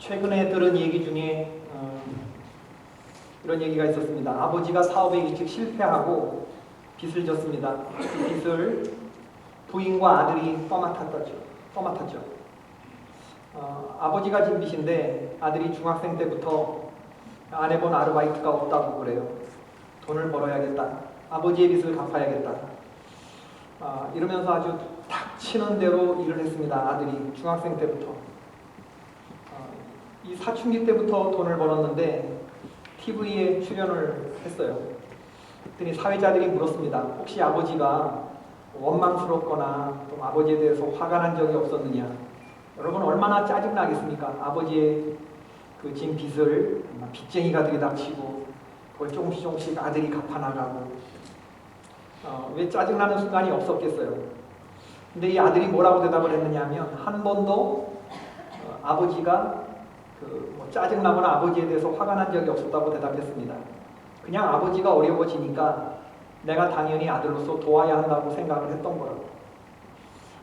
최근에 들은 얘기 중에 이런 얘기가 있었습니다. 아버지가 사업에 일찍 실패하고 빚을 졌습니다. 그 빚을 부인과 아들이 떠맡았죠. 아버지가 진 빚인데 아들이 중학생 때부터 안 해본 아르바이트가 없다고 그래요. 돈을 벌어야겠다. 아버지의 빚을 갚아야겠다. 이러면서 아주 닥치는 대로 일을 했습니다. 아들이 중학생 때부터. 이 사춘기 때부터 돈을 벌었는데 TV에 출연을 했어요. 그랬더니 사회자들이 물었습니다. 혹시 아버지가 원망스럽거나 또 아버지에 대해서 화가 난 적이 없었느냐. 여러분 얼마나 짜증나겠습니까? 아버지의 그 진 빚을 빚쟁이가 들이닥치고 그걸 조금씩 아들이 갚아나가고 왜 짜증나는 순간이 없었겠어요. 근데 이 아들이 뭐라고 대답을 했느냐 하면 한 번도 아버지가 짜증나거나 아버지에 대해서 화가 난 적이 없었다고 대답했습니다. 그냥 아버지가 어려워지니까 내가 당연히 아들로서 도와야 한다고 생각을 했던 거라고.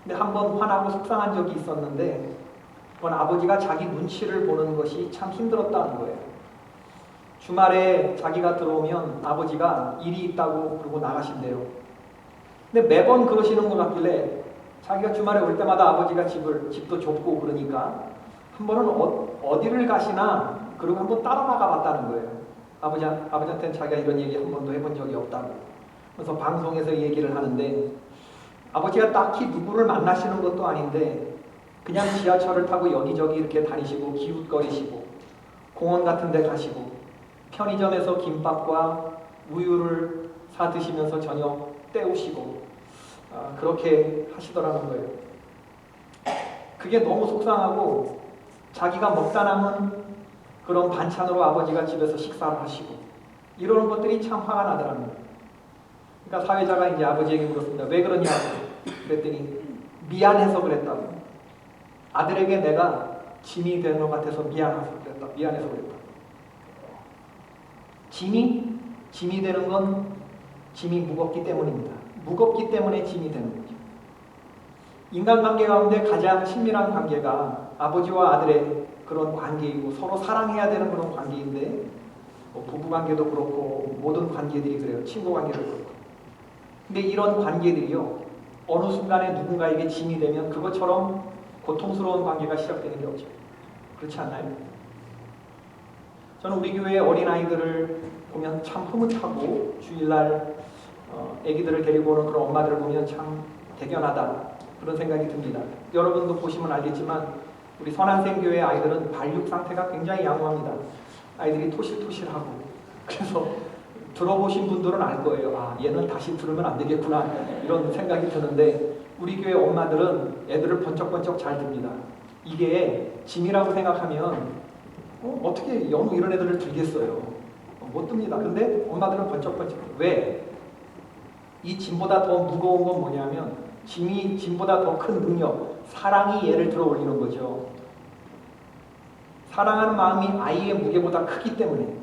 근데 한 번 화나고 속상한 적이 있었는데 그건 아버지가 자기 눈치를 보는 것이 참 힘들었다는 거예요. 주말에 자기가 들어오면 아버지가 일이 있다고 그러고 나가신대요. 근데 매번 그러시는 것 같길래 자기가 주말에 올 때마다 아버지가 집도 좁고 그러니까 한 번은 어디를 가시나 그러고 한번 따라 나가 봤다는 거예요. 아버지한테는 자기가 이런 얘기 한 번도 해본 적이 없다고. 그래서 방송에서 얘기를 하는데 아버지가 딱히 누구를 만나시는 것도 아닌데 그냥 지하철을 타고 여기저기 이렇게 다니시고 기웃거리시고 공원 같은 데 가시고 편의점에서 김밥과 우유를 사 드시면서 저녁 때우시고 그렇게 하시더라는 거예요. 그게 너무 속상하고 자기가 먹다 남은 그런 반찬으로 아버지가 집에서 식사를 하시고 이러는 것들이 참 화가 나더라는 거예요. 그러니까 사회자가 이제 아버지에게 물었습니다. 왜 그러냐고. 그랬더니 미안해서 그랬다고. 아들에게 내가 짐이 되는 것 같아서 미안해서 그랬다. 짐이 되는 건 짐이 무겁기 때문입니다. 무겁기 때문에 짐이 되는 거죠. 인간관계 가운데 가장 친밀한 관계가 아버지와 아들의 그런 관계이고 서로 사랑해야 되는 그런 관계인데 부부관계도 그렇고 모든 관계들이 그래요. 친구관계도 그렇고. 근데 이런 관계들이요. 어느 순간에 누군가에게 짐이 되면 그것처럼 고통스러운 관계가 시작되는 게 없죠. 그렇지 않나요? 저는 우리 교회 어린아이들을 보면 참 흐뭇하고 주일날 아기들을 데리고 오는 그런 엄마들을 보면 참 대견하다 그런 생각이 듭니다. 여러분도 보시면 알겠지만 우리 선한생교회 아이들은 발육 상태가 굉장히 양호합니다. 아이들이 토실토실하고 그래서 들어보신 분들은 알 거예요. 얘는 다시 들으면 안 되겠구나 이런 생각이 드는데 우리 교회 엄마들은 애들을 번쩍번쩍 잘 듭니다. 이게 짐이라고 생각하면 어떻게 연우 이런 애들을 들겠어요. 못 듭니다. 근데 엄마들은 번쩍번쩍. 왜? 이 짐보다 더 무거운 건 뭐냐면 짐이 짐보다 더 큰 능력, 사랑이 얘를 들어 올리는 거죠. 사랑하는 마음이 아이의 무게보다 크기 때문에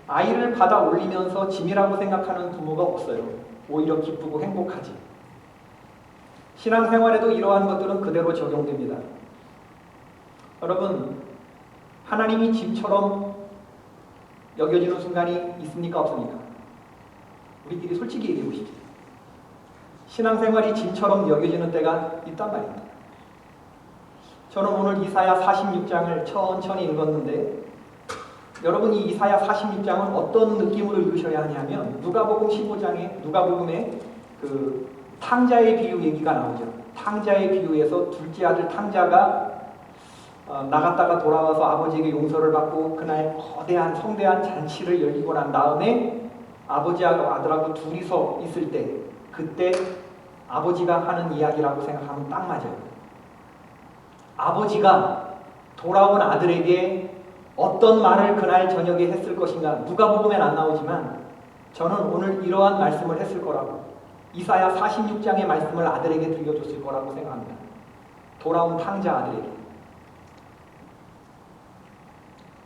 아이를 받아 올리면서 짐이라고 생각하는 부모가 없어요. 오히려 기쁘고 행복하지. 신앙생활에도 이러한 것들은 그대로 적용됩니다. 여러분, 하나님이 짐처럼 여겨지는 순간이 있습니까? 없습니까? 우리끼리 솔직히 얘기해 보시죠. 신앙생활이 짐처럼 여겨지는 때가 있단 말입니다. 저는 오늘 이사야 46장을 천천히 읽었는데 여러분이 이사야 46장은 어떤 느낌으로 읽으셔야 하냐면 누가복음 15장에 누가복음에 그 탕자의 비유 얘기가 나오죠. 탕자의 비유에서 둘째 아들 탕자가 나갔다가 돌아와서 아버지에게 용서를 받고 그날 거대한 성대한 잔치를 열리고 난 다음에 아버지하고 아들하고 둘이서 있을 때 그때 아버지가 하는 이야기라고 생각하면 딱 맞아요. 아버지가 돌아온 아들에게 어떤 말을 그날 저녁에 했을 것인가 누가복음엔 안 나오지만 저는 오늘 이러한 말씀을 했을 거라고 이사야 46장의 말씀을 아들에게 들려줬을 거라고 생각합니다. 돌아온 탕자 아들에게.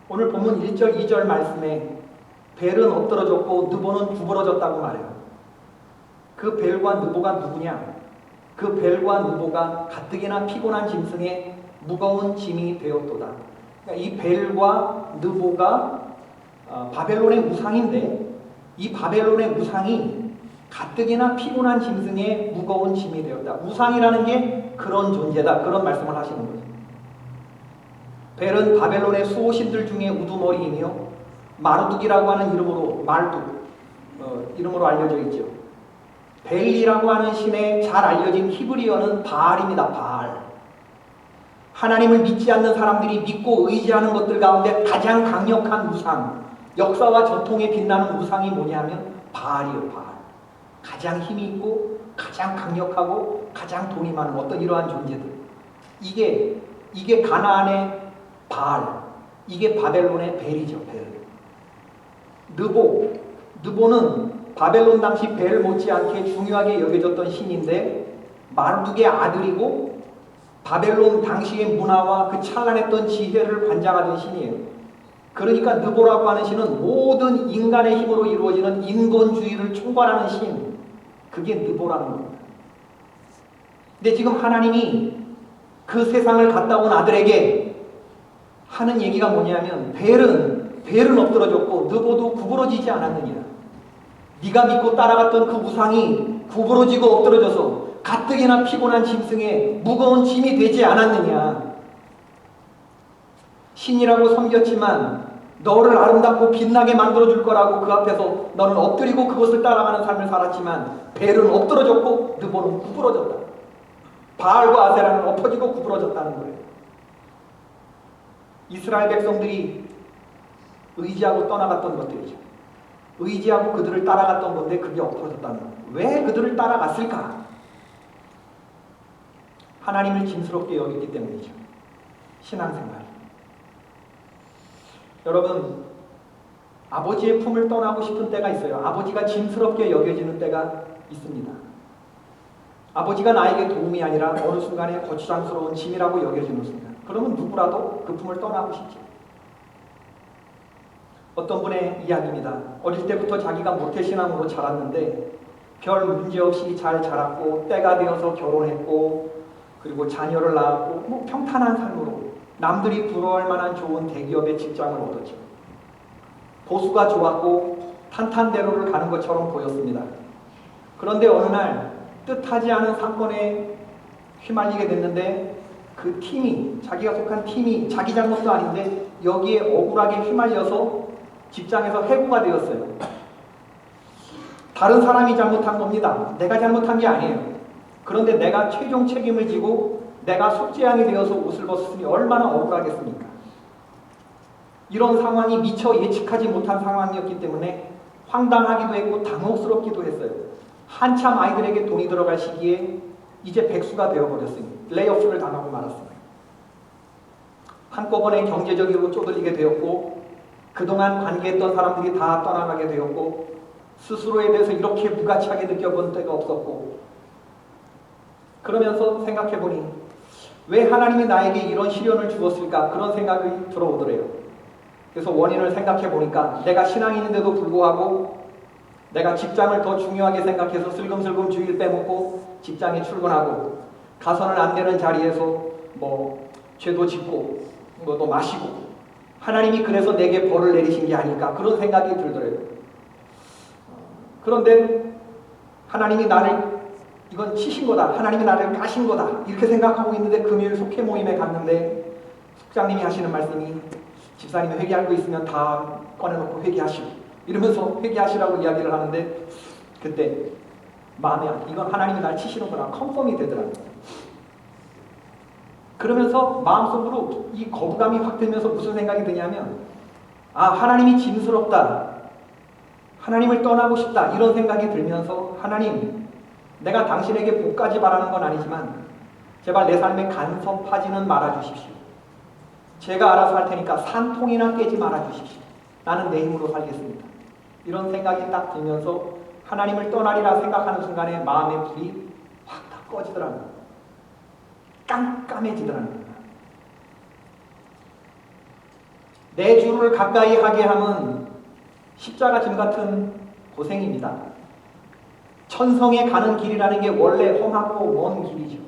오늘 본문 1절 2절 말씀에 벨은 엎드러졌고 느보는 구부러졌다고 말해요. 그 벨과 느보가 누구냐? 그 벨과 느보가 가뜩이나 피곤한 짐승에 무거운 짐이 되었도다. 그러니까 이 벨과 느보가 바벨론의 우상인데, 이 바벨론의 우상이 가뜩이나 피곤한 짐승의 무거운 짐이 되었다. 우상이라는 게 그런 존재다. 그런 말씀을 하시는 거죠. 벨은 바벨론의 수호신들 중에 우두머리이며 마르둑이라고 하는 이름으로 이름으로 알려져 있죠. 벨이라고 하는 신의 잘 알려진 히브리어는 바알입니다. 바알. 하나님을 믿지 않는 사람들이 믿고 의지하는 것들 가운데 가장 강력한 우상, 역사와 전통에 빛나는 우상이 뭐냐면 바알이에요. 바알. 가장 힘이 있고 가장 강력하고 가장 돈이 많은 어떤 이러한 존재들. 이게 가나안의 바알, 이게 바벨론의 벨이죠. 벨. 느보는 바벨론 당시 벨 못지않게 중요하게 여겨졌던 신인데, 마르둑의 아들이고 바벨론 당시의 문화와 그 찬란했던 지혜를 관장하던 신이에요. 그러니까 느보라고 하는 신은 모든 인간의 힘으로 이루어지는 인본주의를 총괄하는 신, 그게 느보라는 겁니다. 근데 지금 하나님이 그 세상을 갔다 온 아들에게 하는 얘기가 뭐냐면, 벨은 엎드러졌고 느보도 구부러지지 않았느냐. 네가 믿고 따라갔던 그 우상이 구부러지고 엎드러져서 가뜩이나 피곤한 짐승의 무거운 짐이 되지 않았느냐. 신이라고 섬겼지만 너를 아름답고 빛나게 만들어줄 거라고 그 앞에서 너는 엎드리고 그것을 따라가는 삶을 살았지만, 벨은 엎드러졌고 느보는 구부러졌다. 바알과 아세라는 엎어지고 구부러졌다는 거예요. 이스라엘 백성들이 의지하고 떠나갔던 것들이죠. 의지하고 그들을 따라갔던 건데 그게 엎어졌다는 거예요. 왜 그들을 따라갔을까? 하나님을 짐스럽게 여겼기 때문이죠. 신앙생활. 여러분, 아버지의 품을 떠나고 싶은 때가 있어요. 아버지가 짐스럽게 여겨지는 때가 있습니다. 아버지가 나에게 도움이 아니라 어느 순간에 거추장스러운 짐이라고 여겨지는 순간, 그러면 누구라도 그 품을 떠나고 싶죠. 어떤 분의 이야기입니다. 어릴 때부터 자기가 모태신앙으로 자랐는데 별 문제 없이 잘 자랐고, 때가 되어서 결혼했고, 그리고 자녀를 낳았고, 평탄한 삶으로 남들이 부러워할 만한 좋은 대기업의 직장을 얻었죠. 보수가 좋았고 탄탄대로를 가는 것처럼 보였습니다. 그런데 어느 날 뜻하지 않은 사건에 휘말리게 됐는데, 그 팀이, 자기가 속한 팀이 자기 잘못도 아닌데 여기에 억울하게 휘말려서 직장에서 해고가 되었어요. 다른 사람이 잘못한 겁니다. 내가 잘못한 게 아니에요. 그런데 내가 최종 책임을 지고 내가 속죄양이 되어서 옷을 벗었으니 얼마나 억울하겠습니까? 이런 상황이 미처 예측하지 못한 상황이었기 때문에 황당하기도 했고 당혹스럽기도 했어요. 한참 아이들에게 돈이 들어갈 시기에 이제 백수가 되어버렸으니 레이오프를 당하고 말았습니다. 한꺼번에 경제적으로 쪼들리게 되었고, 그동안 관계했던 사람들이 다 떠나가게 되었고, 스스로에 대해서 이렇게 무가치하게 느껴본 때가 없었고, 그러면서 생각해보니 왜 하나님이 나에게 이런 시련을 주었을까, 그런 생각이 들어오더래요. 그래서 원인을 생각해보니까 내가 신앙인인데도 불구하고 내가 직장을 더 중요하게 생각해서 슬금슬금 주일 빼먹고 직장에 출근하고, 가서는 안 되는 자리에서 죄도 짓고 또 마시고, 하나님이 그래서 내게 벌을 내리신 게 아닐까, 그런 생각이 들더래요. 그런데 하나님이 나를, 이건 치신 거다, 하나님이 나를 까신 거다, 이렇게 생각하고 있는데 금요일 속회 모임에 갔는데 숙장님이 하시는 말씀이, 집사님이 회개하고 있으면 다 꺼내놓고 회개하시고, 이러면서 회개하시라고 이야기를 하는데, 그때 마음에 이건 하나님이 날 치시는구나, 컨펌이 되더라고요. 그러면서 마음속으로 이 거부감이 확 들면서 무슨 생각이 드냐면, 하나님이 짐스럽다, 하나님을 떠나고 싶다, 이런 생각이 들면서, 하나님, 내가 당신에게 복까지 바라는 건 아니지만 제발 내 삶에 간섭하지는 말아주십시오. 제가 알아서 할 테니까 산통이나 깨지 말아주십시오. 나는 내 힘으로 살겠습니다. 이런 생각이 딱 들면서 하나님을 떠나리라 생각하는 순간에 마음의 불이 확 다 꺼지더라고요. 깜깜해지더라는 거예요. 내 주를 가까이 하게 함은 십자가 짐 같은 고생입니다. 천성에 가는 길이라는 게 원래 험하고 먼 길이죠.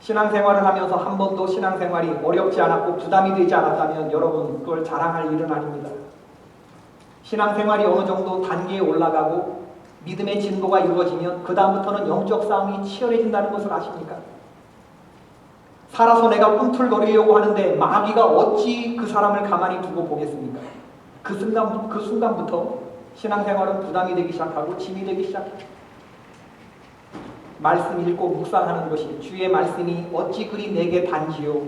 신앙생활을 하면서 한 번도 신앙생활이 어렵지 않았고 부담이 되지 않았다면 여러분 그걸 자랑할 일은 아닙니다. 신앙생활이 어느 정도 단계에 올라가고 믿음의 진보가 이루어지면 그 다음부터는 영적 싸움이 치열해진다는 것을 아십니까? 살아서 내가 꿈틀거리려고 하는데 마귀가 어찌 그 사람을 가만히 두고 보겠습니까? 그 순간부터 신앙생활은 부담이 되기 시작하고 짐이 되기 시작해요. 말씀 읽고 묵상하는 것이 주의 말씀이 어찌 그리 내게 단지요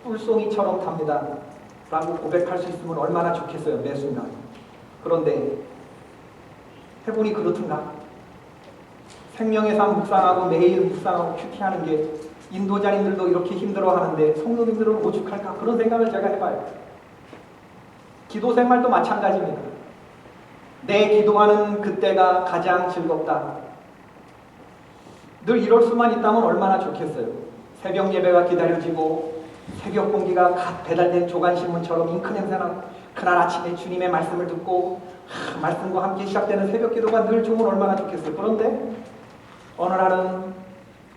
뿔송이처럼 답니다 라고 고백할 수 있으면 얼마나 좋겠어요. 매 순간. 그런데 해보니 그렇든가? 생명의 삶 묵상하고 매일 묵상하고 큐티하는 게 인도자님들도 이렇게 힘들어하는데 성도님들은 오죽할까? 그런 생각을 제가 해봐요. 기도 생활도 마찬가지입니다. 내 기도하는 그때가 가장 즐겁다. 늘 이럴 수만 있다면 얼마나 좋겠어요. 새벽 예배가 기다려지고 새벽 공기가 갓 배달된 조간신문처럼 잉크 냄새나고 그날 아침에 주님의 말씀을 듣고 말씀과 함께 시작되는 새벽 기도가 늘 좋으면 얼마나 좋겠어요. 그런데 어느 날은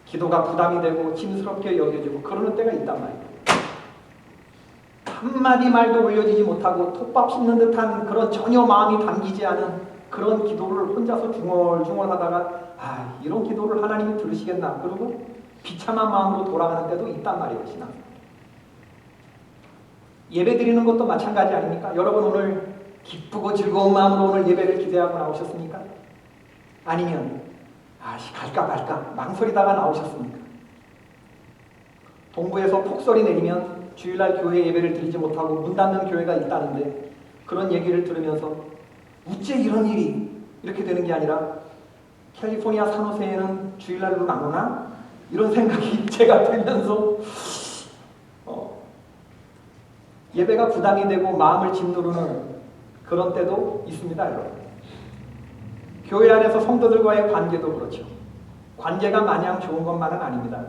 기도가 부담이 되고 짐스럽게 여겨지고 그러는 때가 있단 말이에요. 한마디 말도 올려지지 못하고 톱밥 씹는 듯한 그런 전혀 마음이 담기지 않은 그런 기도를 혼자서 중얼중얼 하다가 이런 기도를 하나님이 들으시겠나 그러고 비참한 마음으로 돌아가는 때도 있단 말이에요. 신앙 예배 드리는 것도 마찬가지 아닙니까? 여러분 오늘 기쁘고 즐거운 마음으로 오늘 예배를 기대하고 나오셨습니까? 아니면 갈까 말까 망설이다가 나오셨습니까? 동부에서 폭설이 내리면 주일날 교회 예배를 드리지 못하고 문 닫는 교회가 있다는데 그런 얘기를 들으면서 어째 이런 일이 이렇게 되는 게 아니라 캘리포니아 산호세에는 주일날로 안 오나? 이런 생각이 제가 들면서 예배가 부담이 되고 마음을 짓누르는 그런 때도 있습니다. 여러분. 교회 안에서 성도들과의 관계도 그렇죠. 관계가 마냥 좋은 것만은 아닙니다.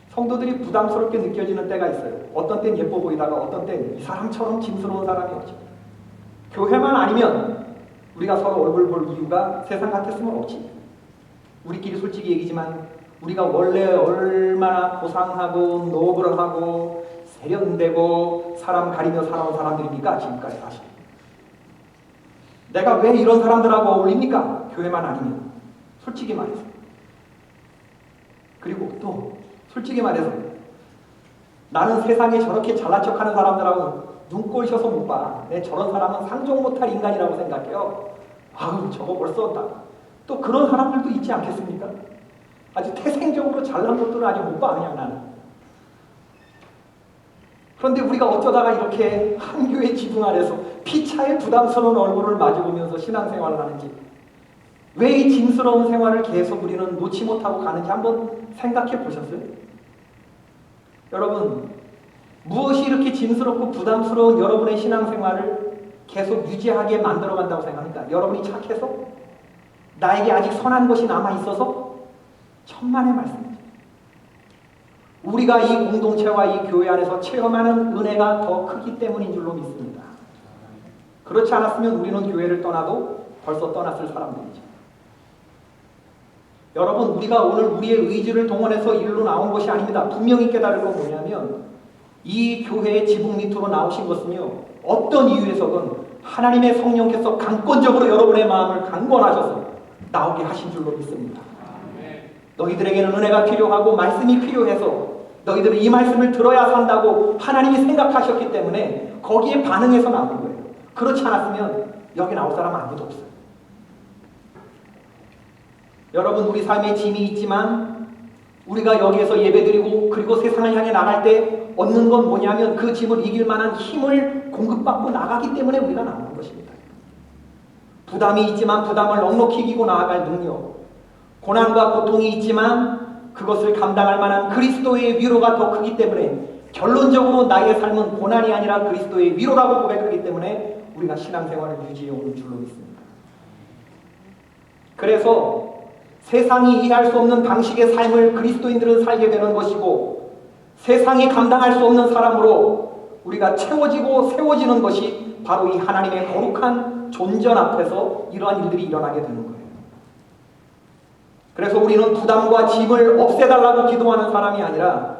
성도들이 부담스럽게 느껴지는 때가 있어요. 어떤 땐 예뻐 보이다가 어떤 땐 이 사람처럼 짐스러운 사람이 없죠. 교회만 아니면 우리가 서로 얼굴 볼 이유가 세상 같았으면 없지. 우리끼리 솔직히 얘기지만 우리가 원래 얼마나 고상하고 노블하고 세련되고 사람 가리며 살아온 사람들입니까? 지금까지 사실. 내가 왜 이런 사람들하고 어울립니까? 교회만 아니면. 솔직히 말해서. 그리고 또 솔직히 말해서 나는 세상에 저렇게 잘난 척하는 사람들하고 눈꼴셔서 못 봐. 내 저런 사람은 상종 못할 인간이라고 생각해요. 저거 벌써 또 그런 사람들도 있지 않겠습니까? 아주 태생적으로 잘난 것들은 아주 못 봐. 그냥 나는. 그런데 우리가 어쩌다가 이렇게 한 교회 지붕 아래서 피차에 부담스러운 얼굴을 마주보면서 신앙생활을 하는지, 왜 이 짐스러운 생활을 계속 우리는 놓지 못하고 가는지 한번 생각해 보셨어요? 여러분, 무엇이 이렇게 짐스럽고 부담스러운 여러분의 신앙생활을 계속 유지하게 만들어간다고 생각합니까? 여러분이 착해서? 나에게 아직 선한 것이 남아있어서? 천만의 말씀이죠. 우리가 이 공동체와 이 교회 안에서 체험하는 은혜가 더 크기 때문인 줄로 믿습니다. 그렇지 않았으면 우리는 교회를 떠나도 벌써 떠났을 사람들이죠. 여러분, 우리가 오늘 우리의 의지를 동원해서 일로 나온 것이 아닙니다. 분명히 깨달을 건 뭐냐면 이 교회의 지붕 밑으로 나오신 것은요, 어떤 이유에서든 하나님의 성령께서 강권적으로 여러분의 마음을 강권하셔서 나오게 하신 줄로 믿습니다. 너희들에게는 은혜가 필요하고 말씀이 필요해서 너희들은 이 말씀을 들어야 산다고 하나님이 생각하셨기 때문에 거기에 반응해서 나오는 거예요. 그렇지 않았으면 여기 나올 사람 아무도 없어요. 여러분, 우리 삶에 짐이 있지만 우리가 여기에서 예배드리고 그리고 세상을 향해 나갈 때 얻는 건 뭐냐면 그 짐을 이길 만한 힘을 공급받고 나가기 때문에 우리가 나오는 것입니다. 부담이 있지만 부담을 넉넉히 이기고 나아갈 능력, 고난과 고통이 있지만 그것을 감당할 만한 그리스도의 위로가 더 크기 때문에 결론적으로 나의 삶은 고난이 아니라 그리스도의 위로라고 고백하기 때문에 우리가 신앙생활을 유지해 오는 줄로 믿습니다. 그래서 세상이 이해할 수 없는 방식의 삶을 그리스도인들은 살게 되는 것이고 세상이 감당할 수 없는 사람으로 우리가 채워지고 세워지는 것이 바로 이 하나님의 거룩한 존전 앞에서 이러한 일들이 일어나게 되는 거예요. 그래서 우리는 부담과 짐을 없애달라고 기도하는 사람이 아니라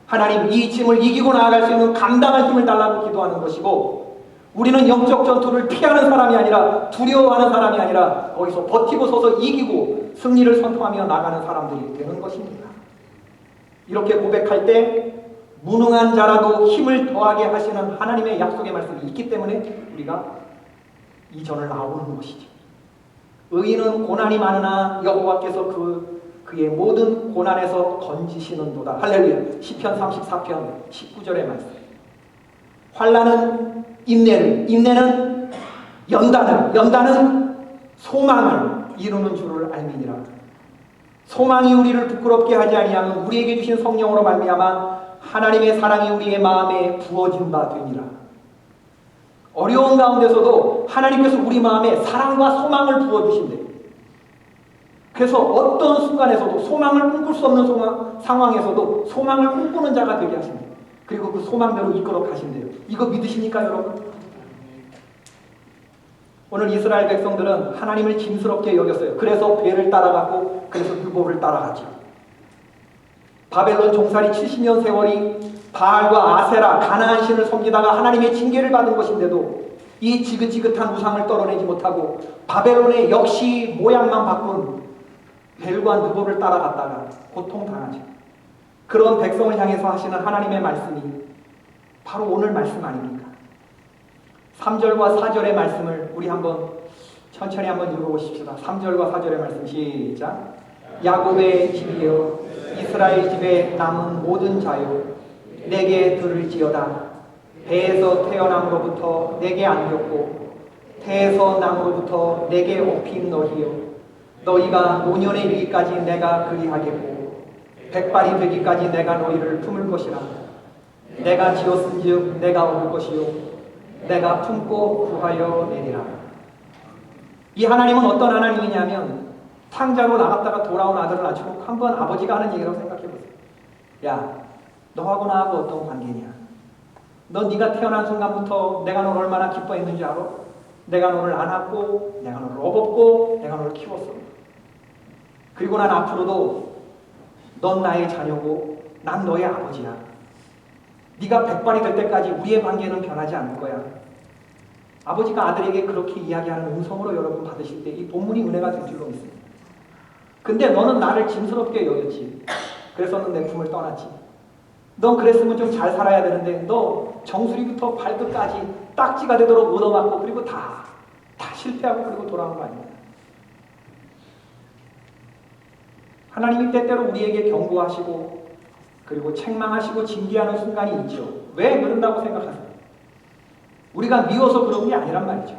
하나님 이 짐을 이기고 나아갈 수 있는 감당할 힘을 달라고 기도하는 것이고, 우리는 영적 전투를 피하는 사람이 아니라 두려워하는 사람이 아니라 거기서 버티고 서서 이기고 승리를 선포하며 나가는 사람들이 되는 것입니다. 이렇게 고백할 때 무능한 자라도 힘을 더하게 하시는 하나님의 약속의 말씀이 있기 때문에 우리가 이 전을 나오는 것이죠. 의인은 고난이 많으나 여호와께서 그의 모든 고난에서 건지시는도다. 할렐루야. 시편 34편 19절의 말씀. 환난은 인내를, 인내는 연단을, 연단은 소망을 이루는 줄을 알미니라. 소망이 우리를 부끄럽게 하지 아니하면 우리에게 주신 성령으로 말미암아 하나님의 사랑이 우리의 마음에 부어진 바 되니라. 어려운 가운데서도 하나님께서 우리 마음에 사랑과 소망을 부어주신대요. 그래서 어떤 순간에서도 소망을 꿈꿀 수 없는 상황에서도 소망을 꿈꾸는 자가 되게 하신대요. 그리고 그 소망대로 이끌어 가신대요. 이거 믿으십니까, 여러분? 오늘 이스라엘 백성들은 하나님을 짐스럽게 여겼어요. 그래서 배를 따라갔고, 그래서 유보를 따라가죠. 바벨론 종살이 70년 세월이 바알과 아세라, 가나안 신을 섬기다가 하나님의 징계를 받은 것인데도 이 지긋지긋한 우상을 떨어내지 못하고 바벨론의 역시 모양만 바꾼 벨과 느보를 따라갔다가 고통당하죠. 그런 백성을 향해서 하시는 하나님의 말씀이 바로 오늘 말씀 아닙니까? 3절과 4절의 말씀을 우리 한번 천천히 한번 읽어보십시다. 3절과 4절의 말씀 시작. 야곱의 집이여 이스라엘 집에 남은 모든 자여 내게 들을지어다. 배에서 태어남으로부터 내게 안겼고 태에서 남으로부터 내게 업힌 너희여, 너희가 노년에 이르기까지 내가 그리하겠고 백발이 되기까지 내가 너희를 품을 것이라. 내가 지었은즉 내가 얻을 것이요 내가 품고 구하여 내리라. 이 하나님은 어떤 하나님이냐면 탕자로 나갔다가 돌아온 아들을 낳고 한번 아버지가 하는 얘기라고 생각해보세요. 야, 너하고 나하고 어떤 관계냐? 너 네가 태어난 순간부터 내가 너를 얼마나 기뻐했는지 알아? 내가 너를 안았고 내가 너를 업었고 내가 너를 키웠어. 그리고 난 앞으로도 넌 나의 자녀고 난 너의 아버지야. 네가 백발이 될 때까지 우리의 관계는 변하지 않을 거야. 아버지가 아들에게 그렇게 이야기하는 음성으로 여러분 받으실 때 이 본문이 은혜가 될 줄로 믿습니다. 근데 너는 나를 짐스럽게 여겼지. 그래서는 내 품을 떠났지. 넌 그랬으면 좀 잘 살아야 되는데 너 정수리부터 발끝까지 딱지가 되도록 얻어맞고 그리고 다 실패하고 그리고 돌아온 거 아닙니까? 하나님이 때때로 우리에게 경고하시고 그리고 책망하시고 징계하는 순간이 있죠. 왜 그런다고 생각하세요? 우리가 미워서 그런 게 아니란 말이죠.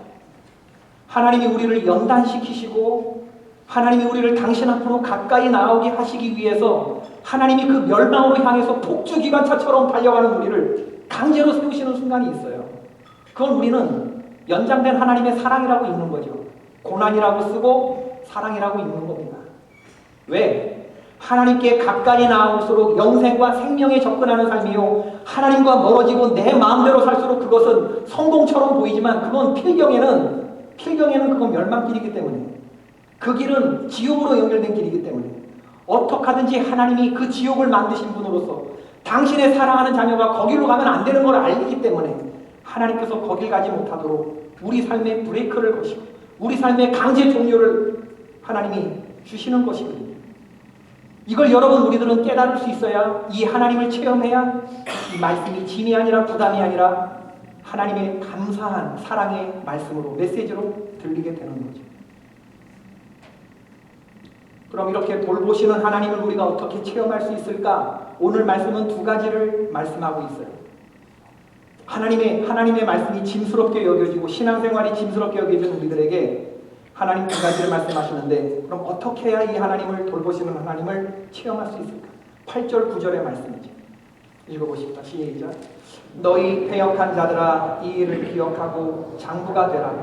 하나님이 우리를 연단시키시고 하나님이 우리를 당신 앞으로 가까이 나오게 하시기 위해서 하나님이 그 멸망으로 향해서 폭주기관차처럼 달려가는 우리를 강제로 세우시는 순간이 있어요. 그건 우리는 연장된 하나님의 사랑이라고 읽는 거죠. 고난이라고 쓰고 사랑이라고 읽는 겁니다. 왜? 하나님께 가까이 나올수록 영생과 생명에 접근하는 삶이요, 하나님과 멀어지고 내 마음대로 살수록 그것은 성공처럼 보이지만 그건 필경에는 그건 멸망길이기 때문에, 그 길은 지옥으로 연결된 길이기 때문에 어떻게 하든지 하나님이 그 지옥을 만드신 분으로서 당신의 사랑하는 자녀가 거기로 가면 안 되는 걸 알기 때문에 하나님께서 거길 가지 못하도록 우리 삶에 브레이크를 거시고 우리 삶의 강제 종료를 하나님이 주시는 것이거든요. 이걸 여러분 우리들은 깨달을 수 있어야, 이 하나님을 체험해야 이 말씀이 짐이 아니라 부담이 아니라 하나님의 감사한 사랑의 말씀으로, 메시지로 들리게 되는 거죠. 그럼 이렇게 돌보시는 하나님을 우리가 어떻게 체험할 수 있을까? 오늘 말씀은 두 가지를 말씀하고 있어요. 하나님의 말씀이 짐스럽게 여겨지고 신앙생활이 짐스럽게 여겨지는 우리들에게 하나님 두 가지를 말씀하시는데, 그럼 어떻게 해야 이 하나님을 돌보시는 하나님을 체험할 수 있을까? 8절 9절의 말씀이죠. 읽어보십시다. 시작. 너희 패역한 자들아 이 일을 기억하고 장부가 되라.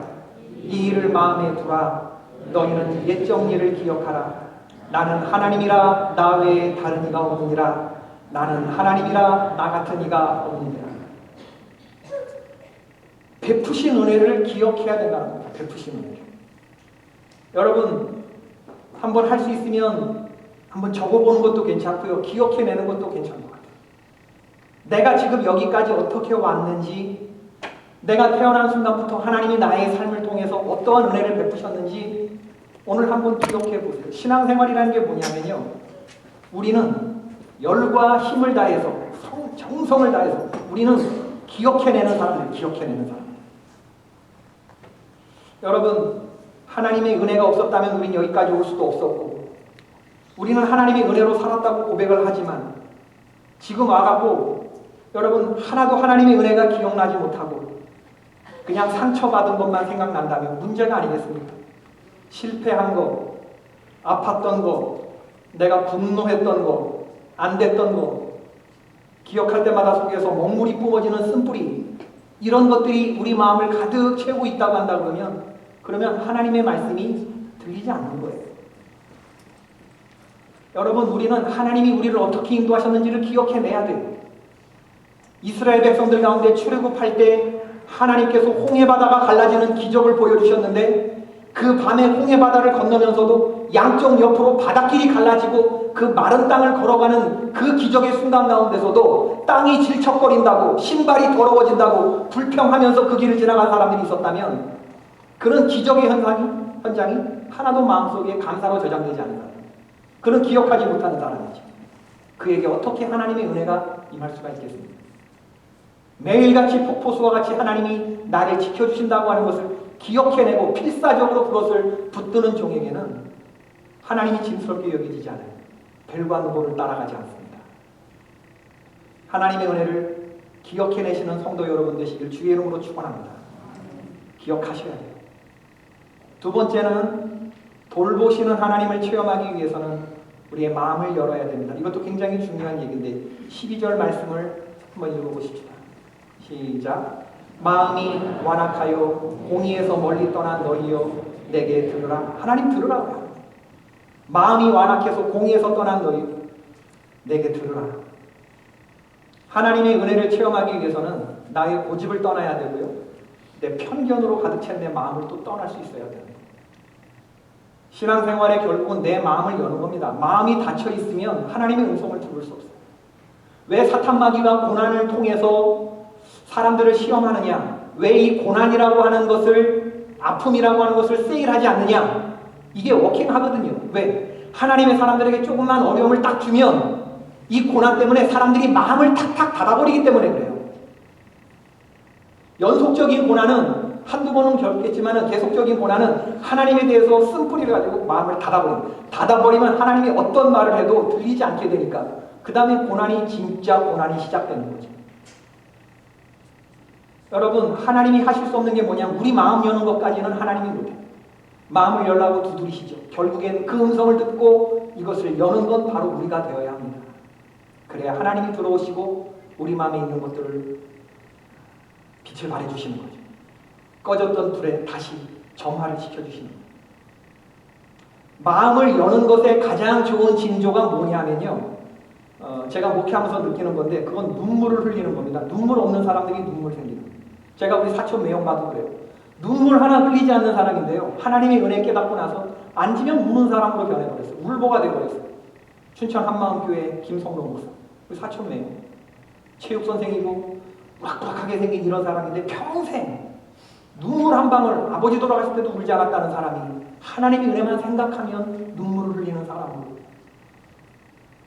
이 일을 마음에 두라. 너희는 옛적 일을 기억하라. 나는 하나님이라 나 외에 다른 이가 없느니라. 나는 하나님이라 나 같은 이가 없느니라. 베푸신 은혜를 기억해야 된다는 겁니다. 베푸신 은혜를. 여러분, 한번 할 수 있으면 한번 적어보는 것도 괜찮고요. 기억해내는 것도 괜찮은 것 같아요. 내가 지금 여기까지 어떻게 왔는지, 내가 태어난 순간부터 하나님이 나의 삶을 통해서 어떠한 은혜를 베푸셨는지 오늘 한번 기억해 보세요. 신앙생활이라는 게 뭐냐면요, 우리는 열과 힘을 다해서, 정성을 다해서 우리는 기억해내는 사람들, 기억해내는 사람. 여러분, 하나님의 은혜가 없었다면 우리는 여기까지 올 수도 없었고, 우리는 하나님의 은혜로 살았다고 고백을 하지만 지금 와갖고 여러분 하나도 하나님의 은혜가 기억나지 못하고 그냥 상처받은 것만 생각난다면 문제가 아니겠습니까? 실패한 거, 아팠던 거, 내가 분노했던 거, 안 됐던 거, 기억할 때마다 속에서 먹물이 뿜어지는 쓴뿌리, 이런 것들이 우리 마음을 가득 채우고 있다고 한다 그러면 하나님의 말씀이 들리지 않는 거예요. 여러분, 우리는 하나님이 우리를 어떻게 인도하셨는지를 기억해내야 돼요. 이스라엘 백성들 가운데 출애굽할 때 하나님께서 홍해바다가 갈라지는 기적을 보여주셨는데 그 밤에 홍해바다를 건너면서도 양쪽 옆으로 바닷길이 갈라지고 그 마른 땅을 걸어가는 그 기적의 순간 가운데서도 땅이 질척거린다고, 신발이 더러워진다고 불평하면서 그 길을 지나간 사람들이 있었다면 그런 기적의 현장이 하나도 마음속에 감사로 저장되지 않는 사람, 그는 기억하지 못하는 사람이죠. 그에게 어떻게 하나님의 은혜가 임할 수가 있겠습니까? 매일같이 폭포수와 같이 하나님이 나를 지켜주신다고 하는 것을 기억해내고 필사적으로 그것을 붙드는 종에게는 하나님이 짐스럽게 여기지지 않아요. 벨과 누보를 따라가지 않습니다. 하나님의 은혜를 기억해내시는 성도 여러분 되시길 주의 이름으로 축원합니다. 기억하셔야 돼요. 두 번째는 돌보시는 하나님을 체험하기 위해서는 우리의 마음을 열어야 됩니다. 이것도 굉장히 중요한 얘기인데 12절 말씀을 한번 읽어보십시다. 시작. 마음이 완악하여 공의에서 멀리 떠난 너희여 내게 들으라. 하나님 들으라고요. 마음이 완악해서 공의에서 떠난 너희 내게 들으라. 하나님의 은혜를 체험하기 위해서는 나의 고집을 떠나야 되고요, 내 편견으로 가득 찬 내 마음을 또 떠날 수 있어야 됩니다. 신앙생활의 결국은 내 마음을 여는 겁니다. 마음이 닫혀 있으면 하나님의 음성을 들을 수 없어요. 왜 사탄마귀가 고난을 통해서 사람들을 시험하느냐? 왜 이 고난이라고 하는 것을, 아픔이라고 하는 것을 세일하지 않느냐? 이게 워킹하거든요. 왜? 하나님의 사람들에게 조금만 어려움을 딱 주면 이 고난 때문에 사람들이 마음을 탁탁 닫아버리기 때문에 그래요. 연속적인 고난은 한두 번은 겪겠지만 계속적인 고난은 하나님에 대해서 쓴뿌리를 가지고 마음을 닫아버리면 하나님이 어떤 말을 해도 들리지 않게 되니까 그 다음에 고난이, 진짜 고난이 시작되는 거죠. 여러분, 하나님이 하실 수 없는 게 뭐냐면 우리 마음 여는 것까지는 하나님이 못해요. 마음을 열라고 두드리시죠. 결국엔 그 음성을 듣고 이것을 여는 건 바로 우리가 되어야 합니다. 그래야 하나님이 들어오시고 우리 마음에 있는 것들을 빛을 발해주시는 거죠. 꺼졌던 불에 다시 점화를 시켜주시는 거예요. 마음을 여는 것의 가장 좋은 징조가 뭐냐면요, 제가 목회하면서 느끼는 건데 그건 눈물을 흘리는 겁니다. 눈물 없는 사람들이 눈물 흘리는 거예요. 제가 우리 사촌 매형 봐도 그래요. 눈물 하나 흘리지 않는 사람인데요, 하나님의 은혜 깨닫고 나서 앉으면 우는 사람으로 변해버렸어요. 울보가 되어버렸어요. 춘천 한마음교회 김성동 목사, 우리 사촌 매형, 체육선생이고 왁왁하게 생긴 이런 사람인데 평생 눈물 한 방울, 아버지 돌아가실 때도 울지 않았다는 사람이 하나님의 은혜만 생각하면 눈물을 흘리는 사람으로,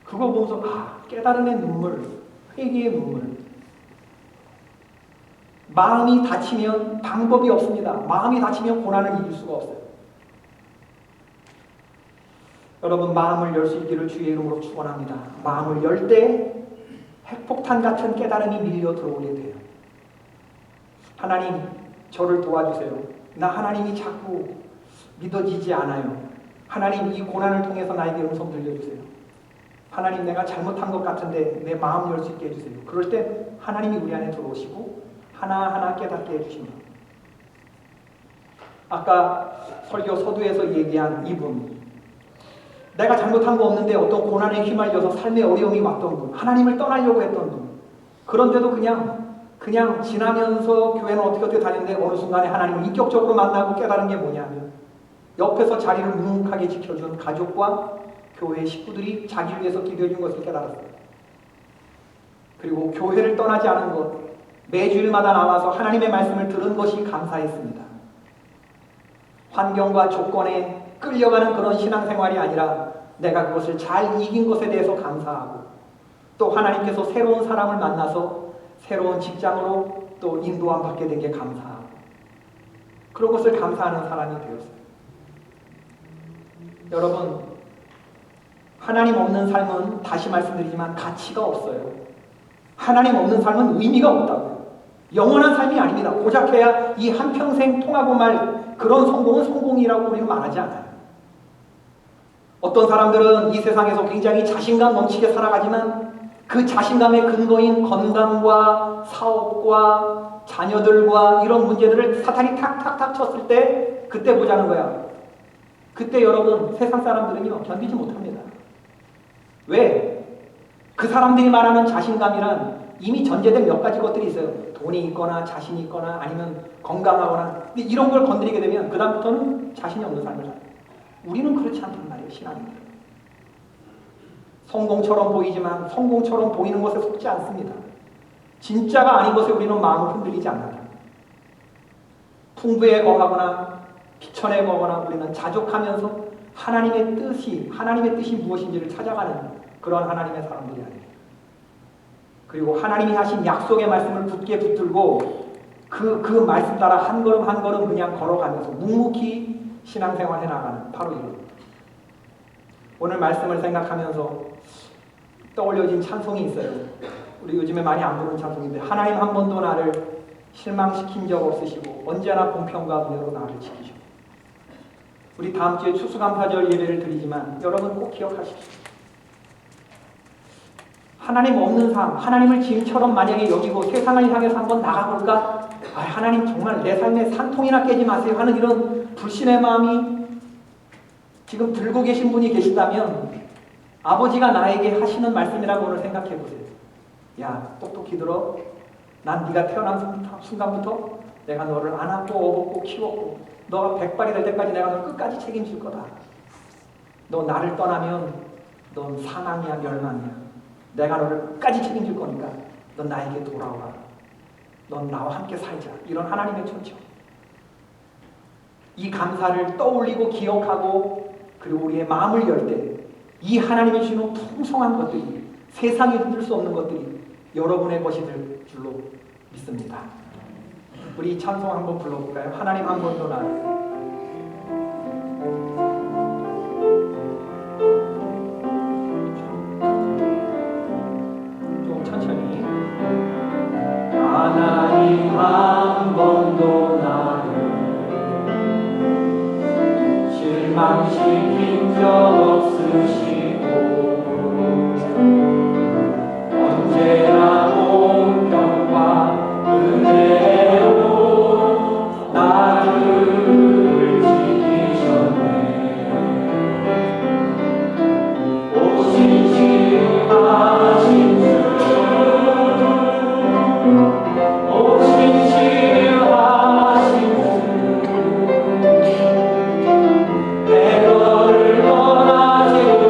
그거 보면서 깨달음의 눈물, 회개의 눈물. 마음이 닫히면 방법이 없습니다. 마음이 닫히면 고난을 이길 수가 없어요. 여러분, 마음을 열 수 있기를 주의 이름으로 축원합니다. 마음을 열 때 핵폭탄 같은 깨달음이 밀려 들어오게 돼요. 하나님, 저를 도와주세요. 나 하나님이 자꾸 믿어지지 않아요. 하나님, 이 고난을 통해서 나에게 음성 들려주세요. 하나님, 내가 잘못한 것 같은데 내 마음 열 수 있게 해주세요. 그럴 때 하나님이 우리 안에 들어오시고 하나하나 깨닫게 해주십니다. 아까 설교 서두에서 얘기한 이분, 내가 잘못한 거 없는데 어떤 고난에 휘말려서 삶의 어려움이 왔던 분, 하나님을 떠나려고 했던 분, 그런데도 그냥 지나면서 교회는 어떻게 다녔는데 어느 순간에 하나님을 인격적으로 만나고 깨달은 게 뭐냐면 옆에서 자리를 묵묵하게 지켜준 가족과 교회 식구들이 자기를 위해서 기도해 준 것을 깨달았어요. 그리고 교회를 떠나지 않은 것, 매주일마다 나와서 하나님의 말씀을 들은 것이 감사했습니다. 환경과 조건에 끌려가는 그런 신앙생활이 아니라 내가 그것을 잘 이긴 것에 대해서 감사하고, 또 하나님께서 새로운 사람을 만나서 새로운 직장으로 또 인도함 받게 된 게 감사하고, 그런 것을 감사하는 사람이 되었어요. 여러분, 하나님 없는 삶은 다시 말씀드리지만 가치가 없어요. 하나님 없는 삶은 의미가 없다고요. 영원한 삶이 아닙니다. 고작 해야 이 한평생 통하고 말 그런 성공은 성공이라고 우리는 말하지 않아요. 어떤 사람들은 이 세상에서 굉장히 자신감 넘치게 살아가지만 그 자신감의 근거인 건강과 사업과 자녀들과 이런 문제들을 사탄이 탁탁탁 쳤을 때 그때 보자는 거야. 그때 여러분, 세상 사람들은요 견디지 못합니다. 왜? 그 사람들이 말하는 자신감이란 이미 전제된 몇 가지 것들이 있어요. 돈이 있거나 자신이 있거나 아니면 건강하거나. 근데 이런 걸 건드리게 되면 그 다음부터는 자신이 없는 삶을 살아요. 우리는 그렇지 않단 말이에요. 신앙인들은 성공처럼 보이지만 성공처럼 보이는 것에 속지 않습니다. 진짜가 아닌 것에 우리는 마음을 흔들리지 않는다. 풍부에 거하거나 비천에 거하거나 우리는 자족하면서 하나님의 뜻이 무엇인지를 찾아가는 그런 하나님의 사람들이 아니에요. 그리고 하나님이 하신 약속의 말씀을 굳게 붙들고 그 말씀 따라 한 걸음 한 걸음 그냥 걸어가면서 묵묵히 신앙생활 해나가는 바로 이런. 오늘 말씀을 생각하면서 떠올려진 찬송이 있어요. 우리 요즘에 많이 안 부르는 찬송인데, 하나님 한 번도 나를 실망시킨 적 없으시고 언제나 공평과 은혜로 나를 지키시고. 우리 다음 주에 추수감사절 예배를 드리지만 여러분 꼭 기억하십시오. 하나님 없는 삶, 하나님을 짐처럼 만약에 여기고 세상을 향해서 한번 나가볼까? 하나님 정말 내 삶에 산통이나 깨지 마세요 하는 이런 불신의 마음이 지금 들고 계신 분이 계신다면 아버지가 나에게 하시는 말씀이라고 오늘 생각해 보세요. 야, 똑똑히 들어. 난 네가 태어난 순간부터 내가 너를 안았고 업었고 키웠고 너가 100발이 될 때까지 내가 널 끝까지 책임질 거다. 너 나를 떠나면 넌 사망이야, 멸망이야. 내가 너를 끝까지 책임질 거니까 넌 나에게 돌아오라. 넌 나와 함께 살자. 이런 하나님의 초청. 이 감사를 떠올리고 기억하고 그리고 우리의 마음을 열 때 이 하나님이 주는 풍성한 것들이, 세상이 흔들 수 없는 것들이 여러분의 것이 될 줄로 믿습니다. 우리 찬송 한번 불러볼까요? 하나님 한 번도 나를. 좀 천천히. 하나님 한 번도 나를 실망시킨 적 없으시고 언제나 공평과 은혜로 나를 지키셨네. 오신 치유하신 주, 오신 치유하신 주, 내 너를 떠나지도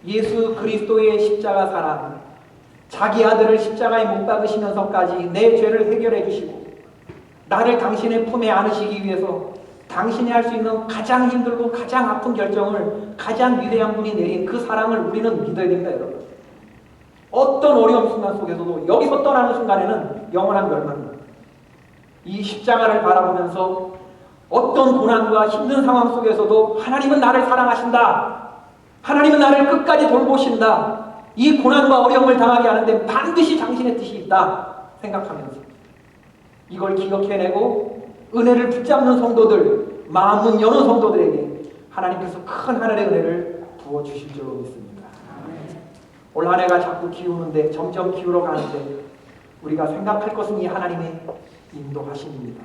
예수 그리스도의 십자가 사랑, 자기 아들을 십자가에 못 박으시면서까지 내 죄를 해결해 주시고 나를 당신의 품에 안으시기 위해서 당신이 할 수 있는 가장 힘들고 가장 아픈 결정을 가장 위대한 분이 내린 그 사랑을 우리는 믿어야 됩니다, 여러분. 어떤 어려운 순간 속에서도 여기서 떠나는 순간에는 영원한 멸망입니다. 이 십자가를 바라보면서 어떤 고난과 힘든 상황 속에서도 하나님은 나를 사랑하신다. 하나님은 나를 끝까지 돌보신다. 이 고난과 어려움을 당하게 하는데 반드시 당신의 뜻이 있다 생각하면서 이걸 기억해내고 은혜를 붙잡는 성도들, 마음은 여는 성도들에게 하나님께서 큰 하늘의 은혜를 부어주실 줄 믿습니다. 올 한 해가 자꾸 기우는데 점점 기울어 가는데 우리가 생각할 것은 이 하나님의 인도하심입니다.